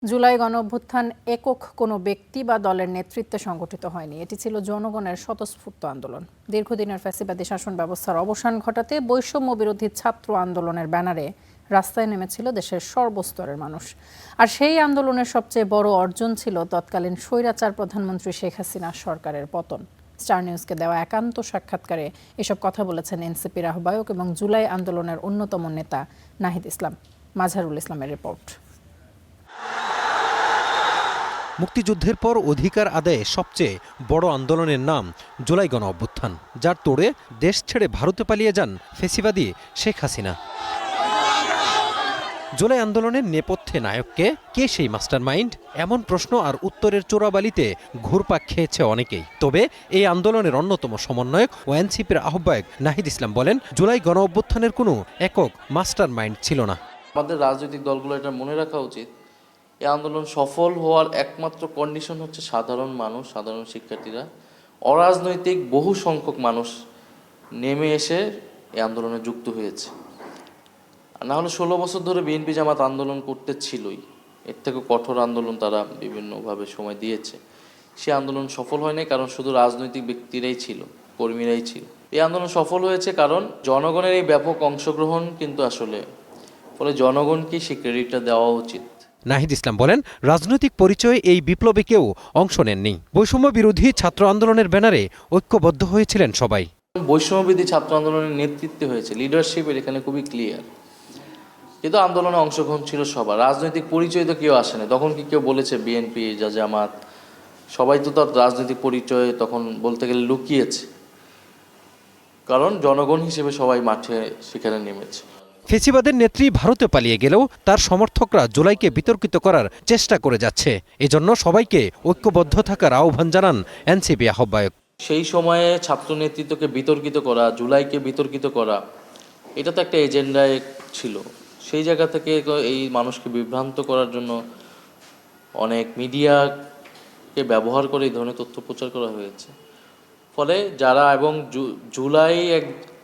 জুলাই গণঅভ্যুত্থান একক কোনো ব্যক্তি বা দলের নেতৃত্বে সংগঠিত হয়নি। এটি ছিল জনগণের স্বতঃস্ফূর্ত আন্দোলন। দীর্ঘদিনের ফ্যাসিবাদী শাসন ব্যবস্থার অবসান ঘটাতে বৈষম্য বিরোধী ছাত্র আন্দোলনের ব্যানারে রাস্তায় নেমেছিল দেশের সর্বস্তরের মানুষ। আর সেই আন্দোলনের সবচেয়ে বড় অর্জন ছিল তৎকালীন স্বৈরাচার প্রধানমন্ত্রী শেখ হাসিনা সরকারের পতন। স্টার নিউজকে দেওয়া একান্ত সাক্ষাৎকারে এসব কথা বলেছেন এনসিপির আহ্বায়ক এবং জুলাই আন্দোলনের অন্যতম নেতা নাহিদ ইসলাম। মাজহারুল ইসলামের রিপোর্ট। মুক্তিযুদ্ধের পর অধিকার আদায়ে সবচেয়ে বড় আন্দোলনের নাম জুলাই গণঅভ্যুত্থান, যার তোড়ে দেশ ছেড়ে ভারতে পালিয়ে যান ফ্যাসিবাদী শেখ হাসিনা। জুলাই আন্দোলনের নেপথ্যে নায়ককে, কে সেই মাস্টারমাইন্ড? এমন প্রশ্ন আর উত্তরের চোরাবালিতে ঘুরপাক খেয়েছে অনেকেই। তবে এই আন্দোলনের অন্যতম সমন্বয়ক ও এনসিপির আহ্বায়ক নাহিদ ইসলাম বলেন, জুলাই গণঅভ্যুত্থানের কোনো একক মাস্টারমাইন্ড ছিল না। আমাদের রাজনৈতিক দলগুলো এটা মনে রাখা উচিত, এই আন্দোলন সফল হওয়ার একমাত্র কন্ডিশন হচ্ছে সাধারণ মানুষ, সাধারণ শিক্ষার্থীরা, অরাজনৈতিক বহু সংখ্যক মানুষ নেমে এসে এই আন্দোলনে যুক্ত হয়েছে। না হলে 16 বছর ধরে বিএনপি জামাত আন্দোলন করতে ছিলই, এর থেকে কঠোর আন্দোলন তারা বিভিন্নভাবে সময় দিয়েছে। সে আন্দোলন সফল হয়নি কারণ শুধু রাজনৈতিক ব্যক্তিরাই ছিল, কর্মীরাই ছিল। এই আন্দোলন সফল হয়েছে কারণ জনগণের এই ব্যাপক অংশগ্রহণ, কিন্তু আসলে ফলে জনগণকে সেই ক্রেডিটটা দেওয়া উচিত। নাহিদ ইসলাম বলেন, রাজনৈতিক পরিচয়ে এই বিপ্লবে কেউ অংশ নেননি। বৈষম্য বিরোধী ছাত্র আন্দোলনের ব্যানারে ঐক্যবদ্ধ হয়েছিলেন সবাই। বৈষম্যবিরোধী ছাত্র আন্দোলনের নেতৃত্বে হয়েছে, লিডারশিপের এখানে খুবই ক্লিয়ার। কিন্তু আন্দোলনে অংশগ্রহণ ছিল সবার, রাজনৈতিক পরিচয় তো কেউ আসেনি। তখন কি কেউ বলেছে বিএনপি, জামাত, সবাই তো তার রাজনৈতিক পরিচয় তখন বলতে গেলে লুকিয়েছে, কারণ জনগণ হিসেবে সবাই মাঠে সেখানে নেমেছে। ফ্যাসিবাদের নেত্রী ভারতে পালিয়ে গেলেও তার সমর্থকরা জুলাইকে বিতর্কিত করার চেষ্টা করে যাচ্ছে। এজন্য সবাইকে ঐক্যবদ্ধ থাকার আহ্বান জানান এনসিপি আহ্বায়ক। সেই সময়ে ছাত্র নেতৃত্বকে বিতর্কিত করা, জুলাইকে বিতর্কিত করা, এটা তো একটা এজেন্ডায় ছিল। সেই জায়গা থেকে এই মানুষকে বিভ্রান্ত করার জন্য অনেক মিডিয়াকে ব্যবহার করে এই ধরনের তথ্য প্রচার করা হয়েছে। ফলে যারা, এবং জুলাই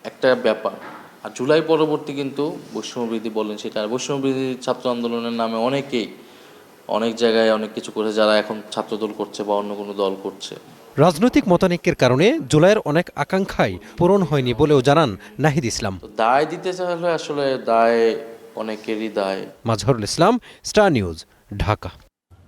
একটা ব্যাপার, আর জুলাই পরবর্তী কিন্তু বৈষম্যবিরোধী বলেন সেটা, বৈষম্যবিরোধী ছাত্র আন্দোলনের নামে অনেকেই অনেক জায়গায় অনেক কিছু করে, যারা এখন ছাত্রদল করছে বা অন্য কোনো দল করছে। রাজনৈতিক মতানৈক্যের কারণে জুলাইয়ের অনেক আকাঙ্ক্ষাই পূরণ হয়নি বলেও জানান নাহিদ ইসলাম। দায় দিতে চাইলে আসলে দায় অনেকেরই দায়। Mazharul Islam, star news, Dhaka.